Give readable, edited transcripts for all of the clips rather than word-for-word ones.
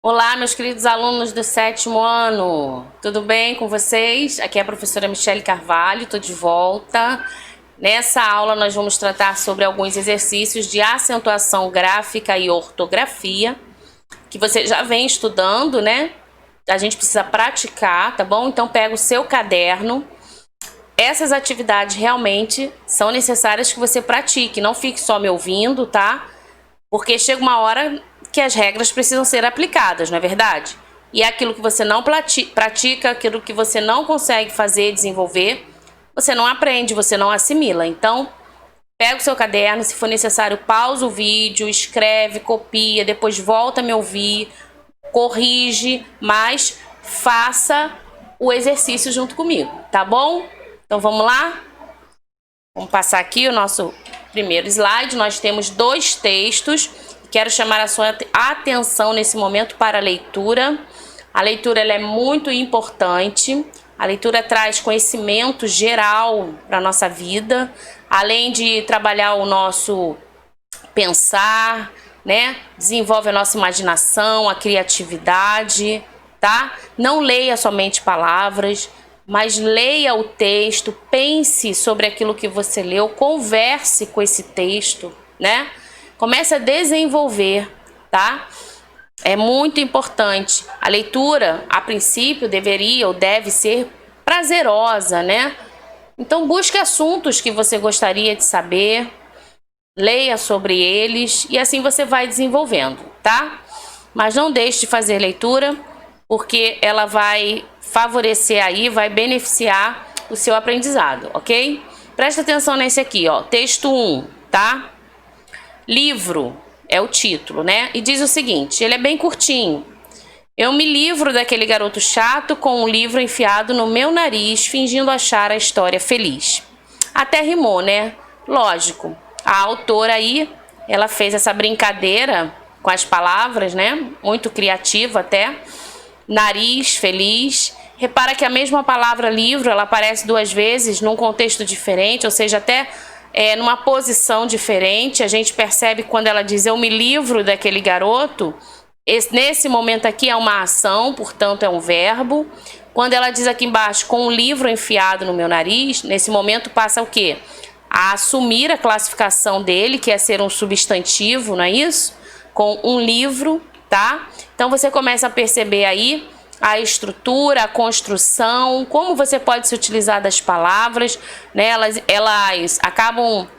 Olá, meus queridos alunos do 7º ano, tudo bem com vocês? Aqui é a professora Michele Carvalho, estou de volta. Nessa aula nós vamos tratar sobre alguns exercícios de acentuação gráfica e ortografia, que você já vem estudando, né? A gente precisa praticar, tá bom? Então pega o seu caderno. Essas atividades realmente são necessárias que você pratique, não fique só me ouvindo, tá? Porque chega uma hora que as regras precisam ser aplicadas, não é verdade? E aquilo que você não pratica, aquilo que você não consegue fazer, desenvolver, você não aprende, você não assimila. Então, pega o seu caderno, se for necessário, pausa o vídeo, escreve, copia, depois volta a me ouvir, corrige, mas faça o exercício junto comigo, tá bom? Então, vamos lá? Vamos passar aqui o nosso primeiro slide. Nós temos dois textos. Quero chamar a sua atenção nesse momento para a leitura. A leitura ela é muito importante. A leitura traz conhecimento geral para a nossa vida, além de trabalhar o nosso pensar, né? Desenvolve a nossa imaginação, a criatividade, tá? Não leia somente palavras, mas leia o texto, pense sobre aquilo que você leu, converse com esse texto, né? Comece a desenvolver, tá? É muito importante. A leitura, a princípio, deveria ou deve ser prazerosa, né? Então, busque assuntos que você gostaria de saber, leia sobre eles e assim você vai desenvolvendo, tá? Mas não deixe de fazer leitura, porque ela vai favorecer aí, vai beneficiar o seu aprendizado, ok? Presta atenção nesse aqui, ó, texto 1, tá? Livro é o título, né? E diz o seguinte, ele é bem curtinho. Eu me livro daquele garoto chato com um livro enfiado no meu nariz, fingindo achar a história feliz. Até rimou, né? Lógico. A autora aí, ela fez essa brincadeira com as palavras, né? Muito criativa até. Nariz, feliz. Repara que a mesma palavra livro, ela aparece duas vezes num contexto diferente, ou seja, até numa posição diferente. A gente percebe quando ela diz eu me livro daquele garoto, nesse momento aqui é uma ação, portanto é um verbo. Quando ela diz aqui embaixo com um livro enfiado no meu nariz, nesse momento passa o quê? A assumir a classificação dele, que é ser um substantivo, não é isso? Com um livro, tá? Então você começa a perceber aí a estrutura, a construção, como você pode se utilizar das palavras, né? Elas acabam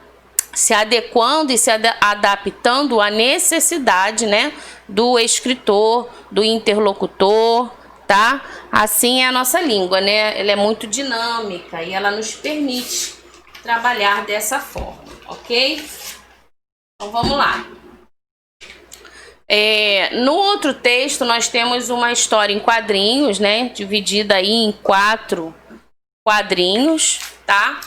se adequando e se adaptando à necessidade, né, do escritor, do interlocutor, tá? Assim é a nossa língua, né? Ela é muito dinâmica e ela nos permite trabalhar dessa forma, ok? Então vamos lá. No outro texto nós temos uma história em quadrinhos, né? Dividida aí em 4 quadrinhos, tá?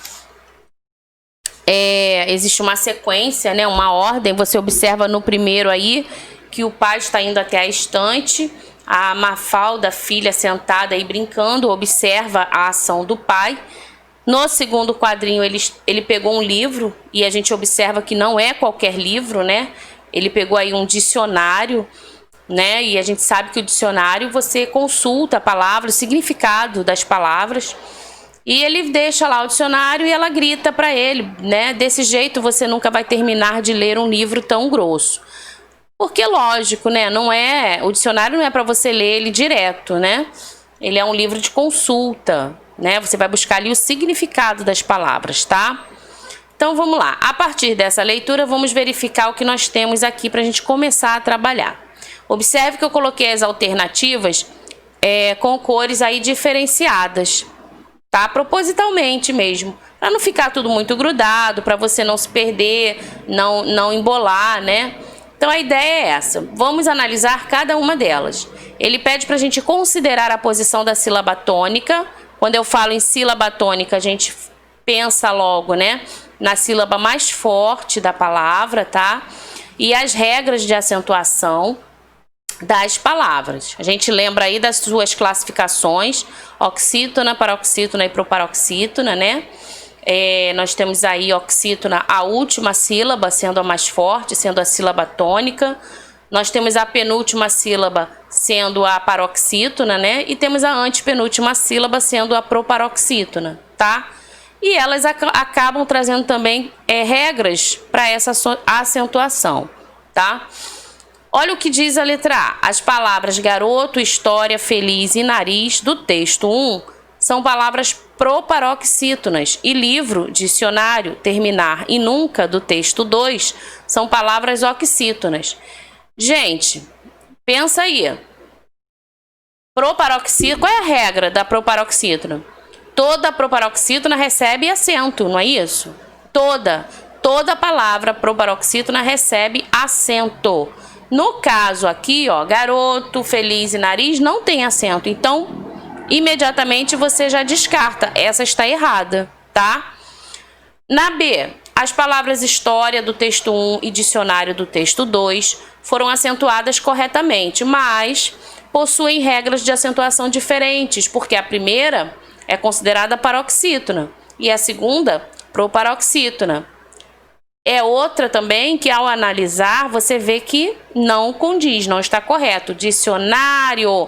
Existe uma sequência, né? Uma ordem. Você observa no primeiro aí que o pai está indo até a estante. A Mafalda, filha, sentada aí brincando, observa a ação do pai. No segundo quadrinho ele pegou um livro e a gente observa que não é qualquer livro, né? Ele pegou aí um dicionário, né? E a gente sabe que o dicionário você consulta a palavra, o significado das palavras. E ele deixa lá o dicionário e ela grita para ele, né? Desse jeito você nunca vai terminar de ler um livro tão grosso. Porque lógico, né? O dicionário não é para você ler ele direto, né? Ele é um livro de consulta, né? Você vai buscar ali o significado das palavras, tá? Então vamos lá, a partir dessa leitura vamos verificar o que nós temos aqui para a gente começar a trabalhar. Observe que eu coloquei as alternativas com cores aí diferenciadas, tá? Propositalmente mesmo, para não ficar tudo muito grudado, para você não se perder, não embolar, né? Então a ideia é essa, vamos analisar cada uma delas. Ele pede para a gente considerar a posição da sílaba tônica. Quando eu falo em sílaba tônica, a gente pensa logo, né, na sílaba mais forte da palavra, tá? E as regras de acentuação das palavras. A gente lembra aí das suas classificações, oxítona, paroxítona e proparoxítona, né? Nós temos aí oxítona, a última sílaba sendo a mais forte, sendo a sílaba tônica. Nós temos a penúltima sílaba sendo a paroxítona, né? E temos a antepenúltima sílaba sendo a proparoxítona, tá? E elas acabam trazendo também regras para essa acentuação, tá? Olha o que diz a letra A. As palavras garoto, história, feliz e nariz do texto 1 são palavras proparoxítonas e livro, dicionário, terminar e nunca do texto 2 são palavras oxítonas. Gente, pensa aí. Proparoxítona, qual é a regra da proparoxítona? Toda proparoxítona recebe acento, não é isso? Toda palavra proparoxítona recebe acento. No caso aqui, ó, garoto, feliz e nariz não tem acento. Então, imediatamente você já descarta. Essa está errada, tá? Na B, as palavras história do texto 1 e dicionário do texto 2 foram acentuadas corretamente, mas possuem regras de acentuação diferentes, porque a primeira é considerada paroxítona e a segunda proparoxítona. É outra também que, ao analisar, você vê que não condiz, não está correto. Dicionário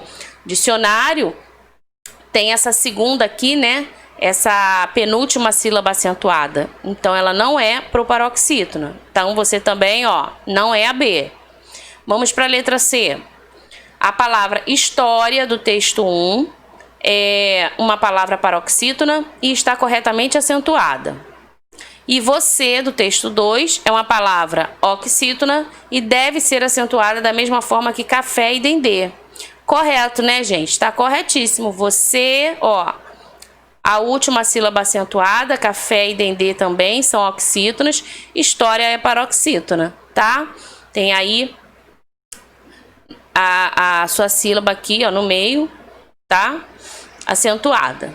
tem essa segunda aqui, né? Essa penúltima sílaba acentuada. Então, ela não é proparoxítona. Então, você também, ó, não é a B. Vamos para a letra C. A palavra história do texto 1 é uma palavra paroxítona e está corretamente acentuada. E você, do texto 2, é uma palavra oxítona e deve ser acentuada da mesma forma que café e dendê. Correto, né, gente? Está corretíssimo. Você, ó, a última sílaba acentuada, café e dendê também são oxítonas. História é paroxítona, tá? Tem aí a sua sílaba aqui, ó, no meio, tá? Acentuada.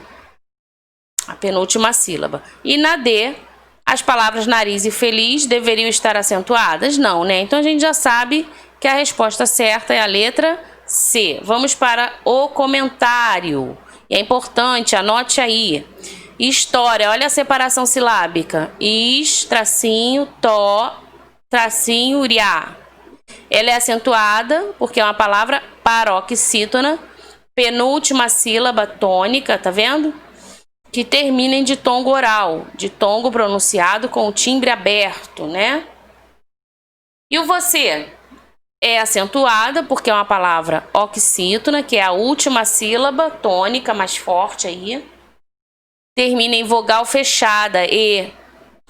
A penúltima sílaba. E na D, as palavras nariz e feliz deveriam estar acentuadas? Não, né? Então a gente já sabe que a resposta certa é a letra C. Vamos para o comentário. E é importante, anote aí. História, olha a separação silábica. Is, tracinho, to, tracinho, uriá. Ela é acentuada porque é uma palavra paroxítona. Penúltima sílaba tônica, tá vendo? Que termina em ditongo oral, ditongo pronunciado com o timbre aberto, né? E o você é acentuada porque é uma palavra oxítona, que é a última sílaba tônica mais forte aí. Termina em vogal fechada e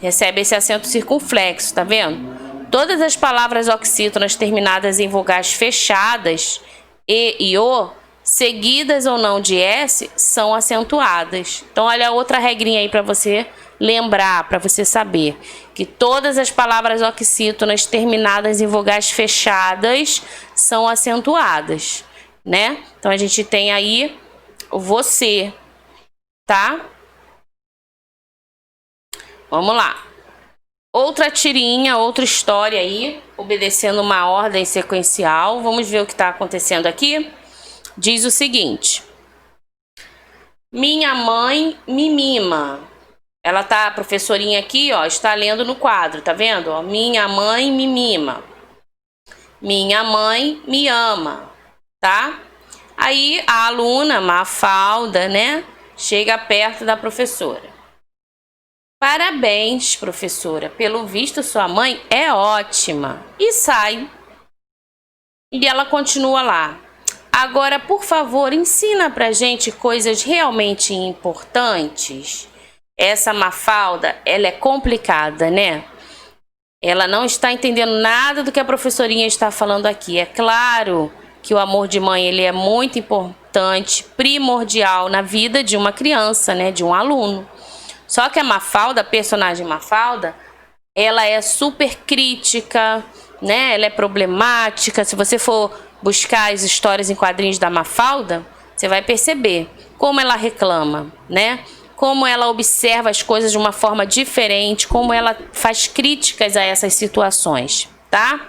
recebe esse acento circunflexo, tá vendo? Todas as palavras oxítonas terminadas em vogais fechadas, e o, seguidas ou não de S, são acentuadas. Então, olha outra regrinha aí para você lembrar, para você saber que todas as palavras oxítonas terminadas em vogais fechadas são acentuadas, né? Então, a gente tem aí o você, tá? Vamos lá. Outra tirinha, outra história aí, obedecendo uma ordem sequencial. Vamos ver o que está acontecendo aqui. Diz o seguinte: minha mãe me mima. Ela tá, a professorinha aqui, ó, está lendo no quadro, tá vendo? Ó, minha mãe me mima. Minha mãe me ama, tá? Aí a aluna, Mafalda, né, chega perto da professora. Parabéns, professora. Pelo visto, sua mãe é ótima. E sai. E ela continua lá. Agora, por favor, ensina pra gente coisas realmente importantes. Essa Mafalda, ela é complicada, né? Ela não está entendendo nada do que a professorinha está falando aqui. É claro que o amor de mãe, ele é muito importante, primordial na vida de uma criança, né? De um aluno. Só que a Mafalda, a personagem Mafalda, ela é super crítica, né? Ela é problemática. Se você for buscar as histórias em quadrinhos da Mafalda, você vai perceber como ela reclama, né? Como ela observa as coisas de uma forma diferente, como ela faz críticas a essas situações, tá?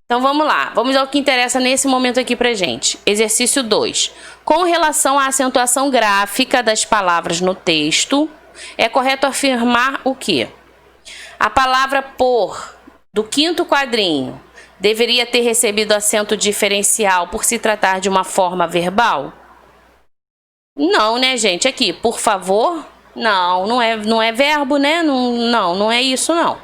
Então vamos lá, vamos ao que interessa nesse momento aqui pra gente. Exercício 2. Com relação à acentuação gráfica das palavras no texto, é correto afirmar o quê? A palavra por, do quinto quadrinho, deveria ter recebido acento diferencial por se tratar de uma forma verbal? Não, né, gente? Aqui, por favor, não é verbo, né? Não é isso, não.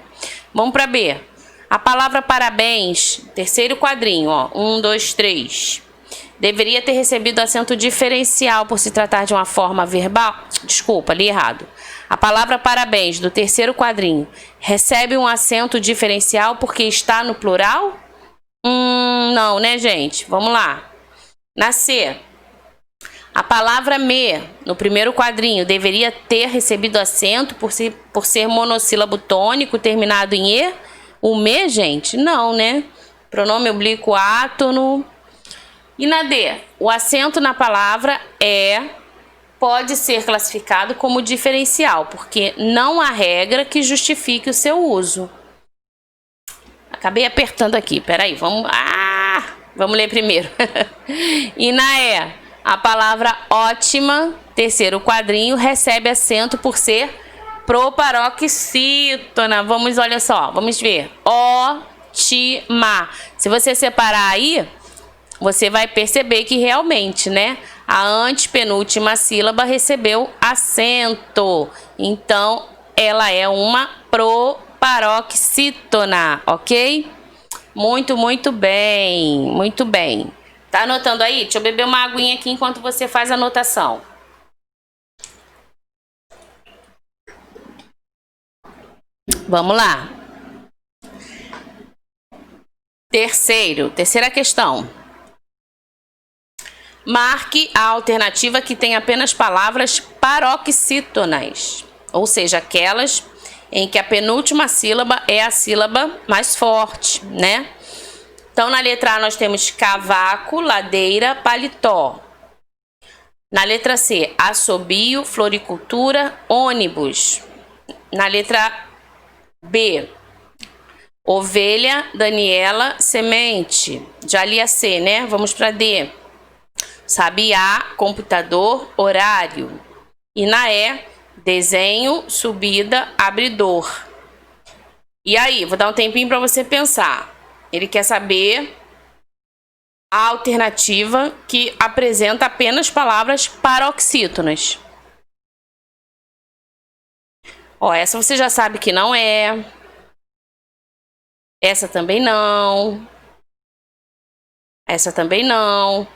Vamos para B. A palavra parabéns, terceiro quadrinho, ó, 1, 2, 3. Deveria ter recebido acento diferencial por se tratar de uma forma verbal? Desculpa, li errado. A palavra parabéns, do terceiro quadrinho, recebe um acento diferencial porque está no plural? Não, né, gente? Vamos lá. Na C. A palavra me, no primeiro quadrinho, deveria ter recebido acento por ser monossílabo tônico terminado em E? O me, gente? Não, né? Pronome oblíquo átono. E na D, o acento na palavra pode ser classificado como diferencial, porque não há regra que justifique o seu uso. Acabei apertando aqui, peraí, vamos ler primeiro. E na E, a palavra ótima, terceiro quadrinho, recebe acento por ser proparoxítona. Olha só, vamos ver. Ótima. Se você separar aí, você vai perceber que realmente, né, a antepenúltima sílaba recebeu acento. Então, ela é uma proparoxítona, ok? Muito bem, muito bem. Tá anotando aí? Deixa eu beber uma aguinha aqui enquanto você faz a anotação. Vamos lá. Terceira questão. Marque a alternativa que tem apenas palavras paroxítonas, ou seja, aquelas em que a penúltima sílaba é a sílaba mais forte, né? Então, na letra A nós temos cavaco, ladeira, paletó. Na letra C, assobio, floricultura, ônibus. Na letra B, ovelha, Daniela, semente. Já li a C, né? Vamos para D. Sabiá, computador, horário. E na E, desenho, subida, abridor. E aí, vou dar um tempinho para você pensar. Ele quer saber a alternativa que apresenta apenas palavras paroxítonas. Ó, essa você já sabe que não é. Essa também não. Essa também não.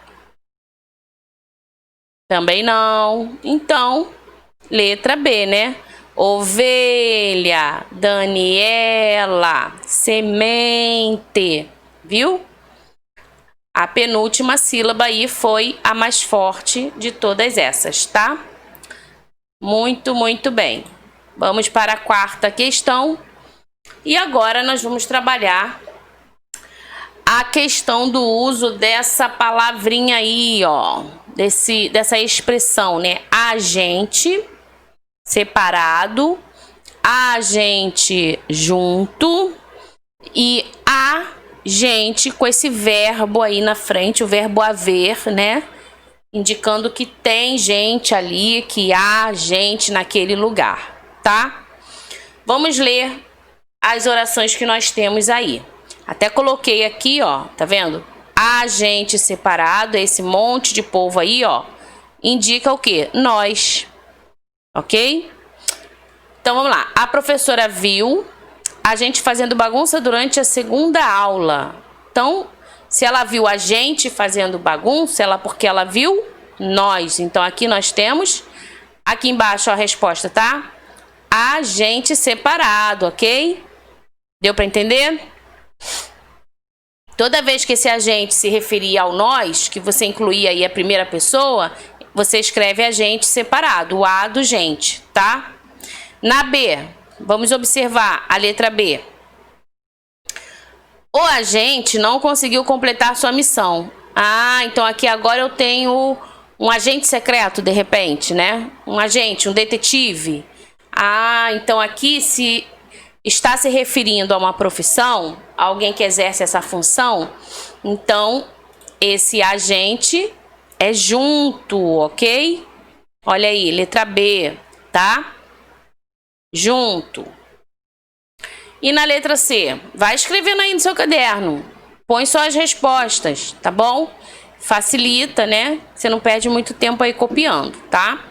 Também não. Então, letra B, né? Ovelha, Daniela, semente, viu? A penúltima sílaba aí foi a mais forte de todas essas, tá? Muito bem. Vamos para a quarta questão. E agora nós vamos trabalhar a questão do uso dessa palavrinha aí, ó. Dessa expressão, né? Agente separado, agente junto e a gente com esse verbo aí na frente, o verbo haver, né? Indicando que tem gente ali, que há gente naquele lugar, tá? Vamos ler as orações que nós temos aí. Até coloquei aqui, ó, tá vendo? Agente separado, esse monte de povo aí, ó, indica o quê? Nós, ok? Então, vamos lá. A professora viu a gente fazendo bagunça durante a segunda aula. Então, se ela viu a gente fazendo bagunça, porque ela viu nós. Então, aqui nós temos, aqui embaixo a resposta, tá? Agente separado, ok? Deu para entender? Toda vez que esse agente se referir ao nós, que você incluir aí a primeira pessoa, você escreve agente separado, o A do gente, tá? Na B, vamos observar a letra B. O agente não conseguiu completar sua missão. Ah, então aqui agora eu tenho um agente secreto, de repente, né? Um agente, um detetive. Ah, então aqui se está se referindo a uma profissão, alguém que exerce essa função, então esse agente é junto, ok? Olha aí, letra B, tá? Junto. E na letra C, vai escrevendo aí no seu caderno. põe só as respostas, tá bom? Facilita, né? Você não perde muito tempo aí copiando, tá?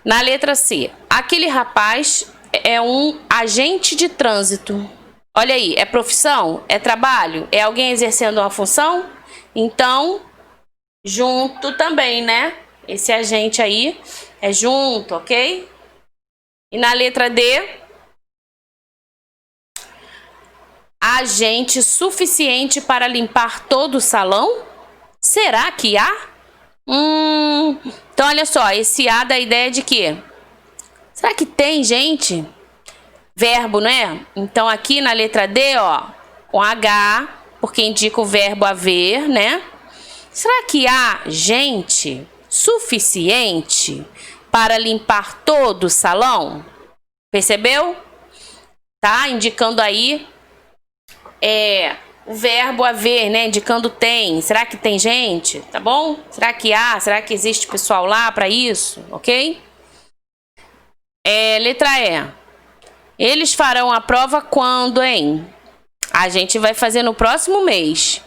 Na letra C, aquele rapaz é um agente de trânsito. Olha aí, é profissão? É trabalho? É alguém exercendo uma função? Então, junto também, né? Esse agente aí é junto, ok? E na letra D, agente suficiente para limpar todo o salão? Será que há? Então, olha só, esse A dá a ideia de quê? Será que tem gente? Verbo, né? Então, aqui na letra D, ó, com H, porque indica o verbo haver, né? Será que há gente suficiente para limpar todo o salão? Percebeu? Tá? Indicando aí o verbo haver, né? Indicando tem. Será que tem gente? Tá bom? Será que há? Será que existe pessoal lá para isso? Ok? Letra E. Eles farão a prova quando, hein? A gente vai fazer no próximo mês.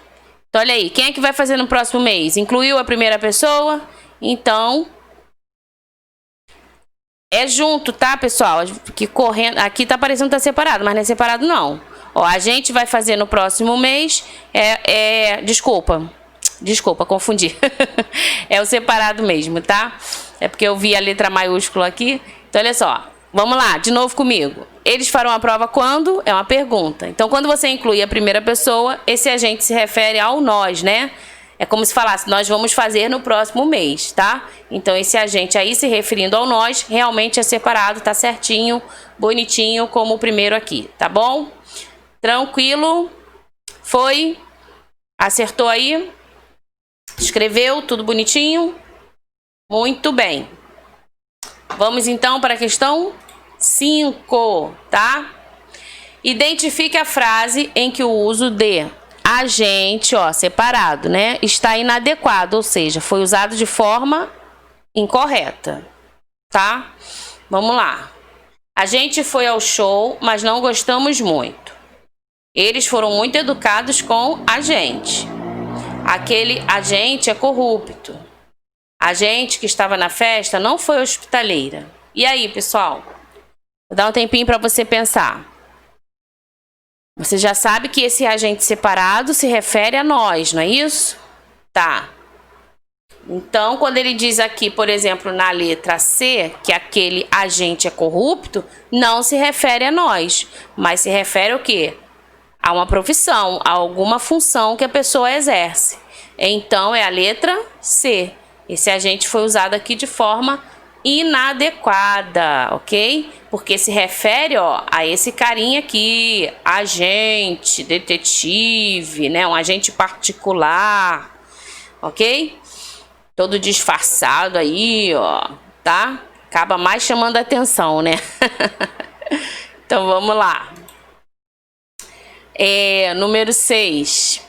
Então, olha aí. Quem é que vai fazer no próximo mês? Incluiu a primeira pessoa? Então, é junto, tá, pessoal? Que correndo, aqui tá parecendo que tá separado, mas não é separado, não. Ó, a gente vai fazer no próximo mês. Desculpa, confundi. É o separado mesmo, tá? É porque eu vi a letra maiúscula aqui. Então, olha só. Vamos lá, de novo comigo. Eles farão a prova quando? É uma pergunta. Então, quando você inclui a primeira pessoa, esse agente se refere ao nós, né? É como se falasse, nós vamos fazer no próximo mês, tá? Então, esse agente aí, se referindo ao nós, realmente é separado, tá certinho, bonitinho, como o primeiro aqui, tá bom? Tranquilo? Foi? Acertou aí? Escreveu? Tudo bonitinho? Muito bem. Vamos então para a questão 5, tá? Identifique a frase em que o uso de agente, ó, separado, né, está inadequado, ou seja, foi usado de forma incorreta, tá? Vamos lá. A gente foi ao show, mas não gostamos muito. Eles foram muito educados com a gente. Aquele agente é corrupto. A gente que estava na festa não foi hospitaleira. E aí, pessoal? Vou dar um tempinho para você pensar. Você já sabe que esse agente separado se refere a nós, não é isso? Tá. Então, quando ele diz aqui, por exemplo, na letra C, que aquele agente é corrupto, não se refere a nós, mas se refere ao quê? A uma profissão, a alguma função que a pessoa exerce. Então, é a letra C. Esse agente foi usado aqui de forma inadequada, ok? Porque se refere, ó, a esse carinha aqui, agente, detetive, né? Um agente particular, ok? Todo disfarçado aí, ó, tá? Acaba mais chamando a atenção, né? Então, vamos lá. Número 6.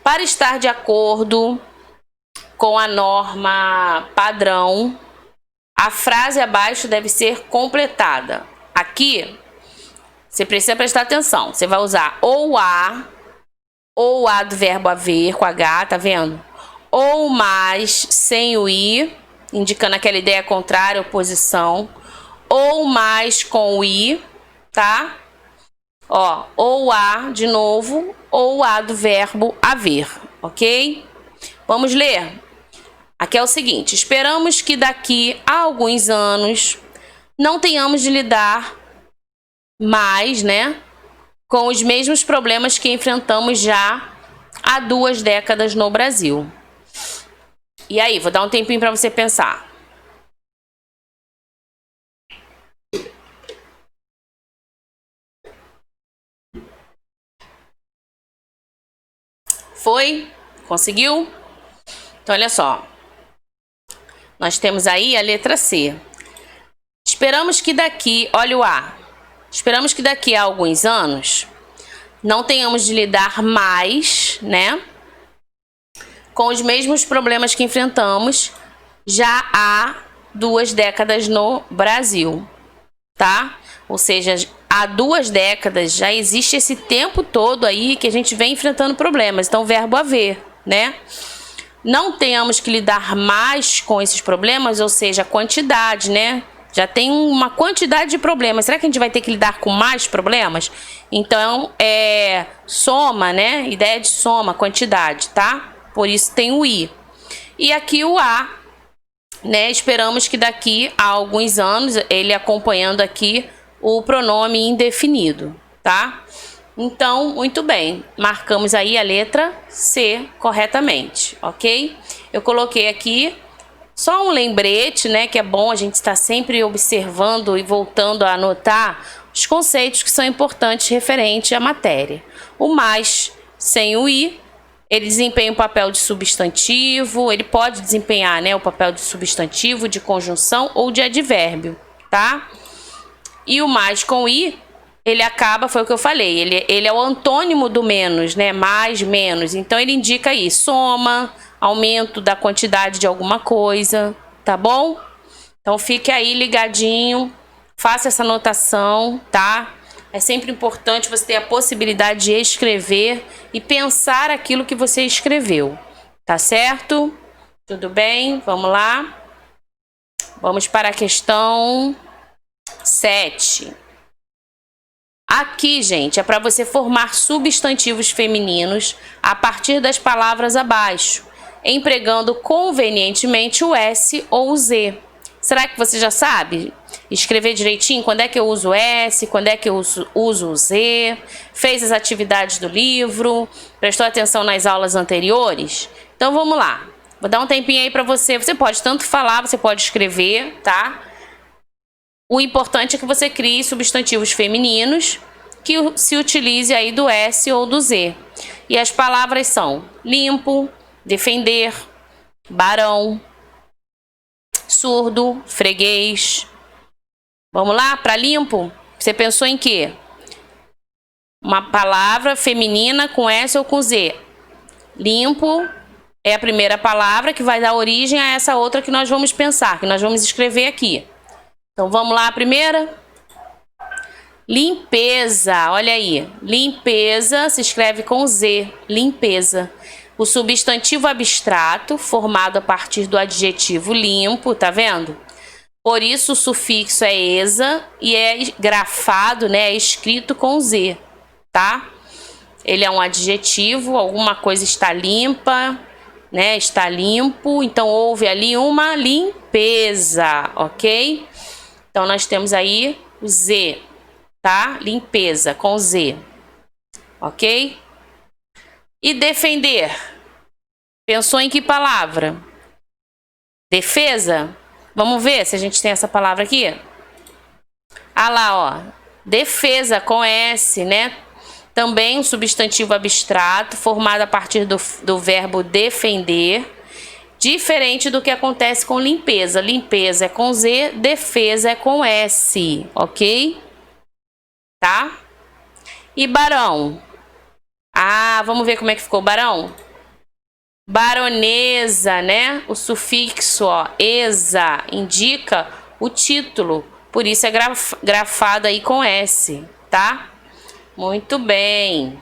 Para estar de acordo com a norma padrão, a frase abaixo deve ser completada. Aqui, você precisa prestar atenção. Você vai usar ou a do verbo haver com H, tá vendo? Ou mais sem o i, indicando aquela ideia contrária, oposição. Ou mais com o i, tá? Ó, ou a de novo, ou a do verbo haver, ok? Vamos ler? Aqui é o seguinte: esperamos que daqui a alguns anos não tenhamos de lidar mais, né, com os mesmos problemas que enfrentamos já há 2 décadas no Brasil. E aí, vou dar um tempinho para você pensar. Foi? Conseguiu? Então, olha só. Nós temos aí a letra C. Esperamos que daqui, olha o A. Esperamos que daqui a alguns anos não tenhamos de lidar mais, né, com os mesmos problemas que enfrentamos já há 2 décadas no Brasil, tá? Ou seja, há 2 décadas, já existe esse tempo todo aí que a gente vem enfrentando problemas. Então, verbo haver, né? Não tenhamos que lidar mais com esses problemas, ou seja, a quantidade, né? Já tem uma quantidade de problemas. Será que a gente vai ter que lidar com mais problemas? Então, soma, né? Ideia de soma, quantidade, tá? Por isso tem o i. E aqui o a, né? Esperamos que daqui a alguns anos, ele acompanhando aqui o pronome indefinido, tá? Então, muito bem. Marcamos aí a letra C corretamente, ok? Eu coloquei aqui só um lembrete, né? Que é bom a gente estar sempre observando e voltando a anotar os conceitos que são importantes referente à matéria. O mais, sem o i, ele desempenha o papel de substantivo, ele pode desempenhar, né, o papel de substantivo, de conjunção ou de advérbio, tá? E o mais com i, ele acaba, foi o que eu falei, ele é o antônimo do menos, né? Mais, menos. Então, ele indica aí soma, aumento da quantidade de alguma coisa, tá bom? Então, fique aí ligadinho, faça essa anotação, tá? É sempre importante você ter a possibilidade de escrever e pensar aquilo que você escreveu, tá certo? Tudo bem? Vamos lá? Vamos para a questão 7. Aqui, gente, é para você formar substantivos femininos a partir das palavras abaixo, empregando convenientemente o S ou o Z. Será que você já sabe escrever direitinho quando é que eu uso o S, quando é que eu uso o Z? Fez as atividades do livro? Prestou atenção nas aulas anteriores? Então vamos lá. Vou dar um tempinho aí para você. Você pode tanto falar, você pode escrever, tá? O importante é que você crie substantivos femininos que se utilize aí do S ou do Z. E as palavras são limpo, defender, barão, surdo, freguês. Vamos lá, para limpo? Você pensou em quê? Uma palavra feminina com S ou com Z. Limpo é a primeira palavra que vai dar origem a essa outra que nós vamos pensar, que nós vamos escrever aqui. Então, vamos lá a primeira? Limpeza, olha aí. Limpeza se escreve com Z, limpeza. O substantivo abstrato, formado a partir do adjetivo limpo, tá vendo? Por isso, o sufixo é esa e é grafado, né? É escrito com Z, tá? Ele é um adjetivo, alguma coisa está limpa, né? Está limpo, então houve ali uma limpeza, ok? Então, nós temos aí o Z, tá? Limpeza, com Z, ok? E defender. Pensou em que palavra? Defesa? Vamos ver se a gente tem essa palavra aqui. Ah lá, ó. Defesa, com S, né? Também um substantivo abstrato, formado a partir do verbo defender. Diferente do que acontece com limpeza. Limpeza é com Z, defesa é com S, ok? Tá? E barão? Ah, vamos ver como é que ficou o barão? Baronesa, né? O sufixo, ó, esa, indica o título. Por isso é grafado aí com S, tá? Muito bem.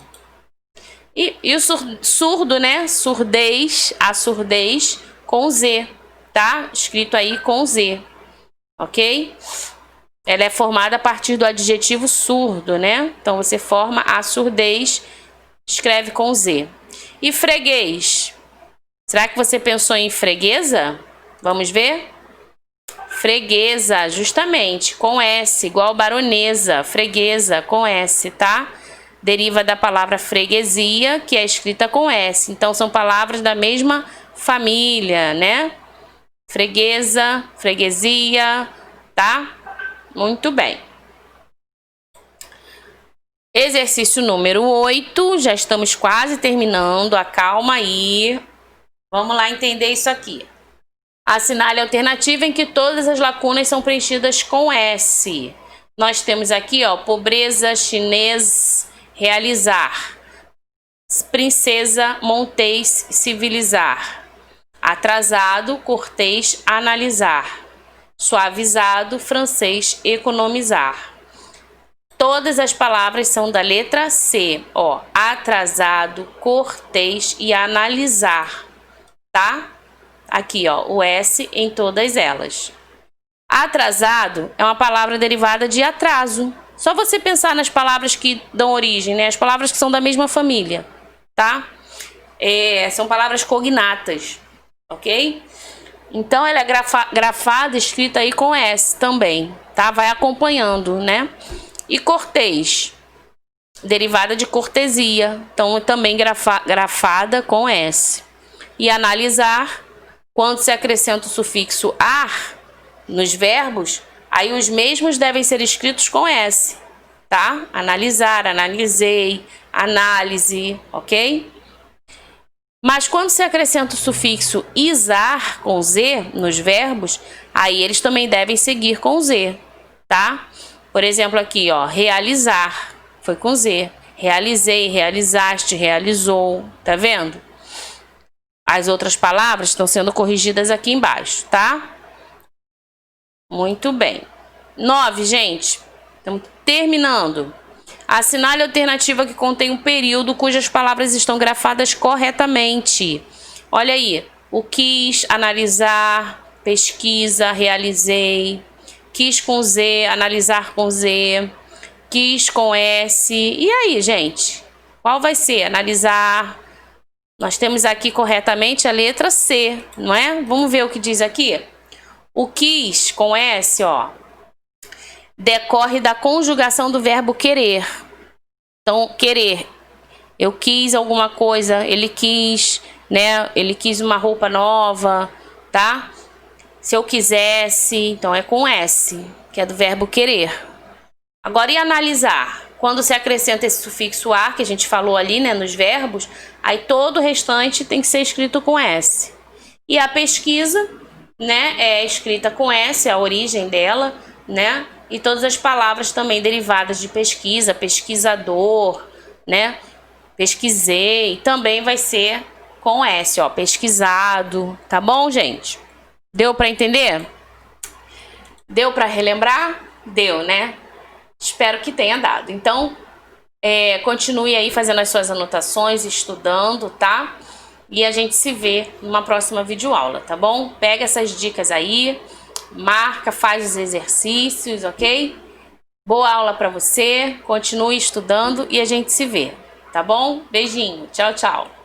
E o surdo, né? Surdez, a surdez com Z, tá? Escrito aí com Z, ok? Ela é formada a partir do adjetivo surdo, né? Então, você forma a surdez, escreve com Z. E freguês? Será que você pensou em freguesa? Vamos ver? Freguesa, justamente, com S, igual baronesa, freguesa, com S, tá? Deriva da palavra freguesia, que é escrita com S. Então, são palavras da mesma família, né? Freguesa, freguesia, tá? Muito bem. Exercício número 8, já estamos quase terminando, acalma aí. Vamos lá entender isso aqui. Assinale a alternativa em que todas as lacunas são preenchidas com S. Nós temos aqui, ó, pobreza, chinês, realizar. Princesa, montês, civilizar. Atrasado, cortês, analisar. Suavizado, francês, economizar. Todas as palavras são da letra C, ó, atrasado, cortês e analisar, tá? Aqui, ó, o S em todas elas. Atrasado é uma palavra derivada de atraso. Só você pensar nas palavras que dão origem, né? As palavras que são da mesma família, tá? São palavras cognatas, ok? Então, ela é grafada, escrita aí com S também, tá? Vai acompanhando, né? E cortês, derivada de cortesia, então também grafada com S. E analisar, quando se acrescenta o sufixo ar nos verbos, aí os mesmos devem ser escritos com S, tá? Analisar, analisei, análise, ok? Mas quando se acrescenta o sufixo isar com Z nos verbos, aí eles também devem seguir com Z, tá? Por exemplo, aqui, ó, realizar, foi com Z. Realizei, realizaste, realizou, tá vendo? As outras palavras estão sendo corrigidas aqui embaixo, tá? Muito bem. 9, gente. Estamos terminando. Assinale a alternativa que contém um período cujas palavras estão grafadas corretamente. Olha aí. O quis, analisar, pesquisa, realizei. Quis com Z, analisar com Z. Quis com S. E aí, gente? Qual vai ser? Analisar. Nós temos aqui corretamente a letra C, não é? Vamos ver o que diz aqui? O quis com S, ó, decorre da conjugação do verbo querer. Então, querer. Eu quis alguma coisa, ele quis, né? Ele quis uma roupa nova, tá? Se eu quisesse, então é com S, que é do verbo querer. Agora, e analisar? Quando se acrescenta esse sufixo ar, que a gente falou ali, né, nos verbos, aí todo o restante tem que ser escrito com S. E a pesquisa, né, é escrita com S, a origem dela, né? E todas as palavras também derivadas de pesquisa, pesquisador, né? Pesquisei, também vai ser com S, ó, pesquisado, tá bom, gente? Deu para entender? Deu para relembrar? Deu, né? Espero que tenha dado. Então, continue aí fazendo as suas anotações, estudando, tá? E a gente se vê numa próxima videoaula, tá bom? Pega essas dicas aí, marca, faz os exercícios, ok? Boa aula para você, continue estudando e a gente se vê, tá bom? Beijinho, tchau, tchau.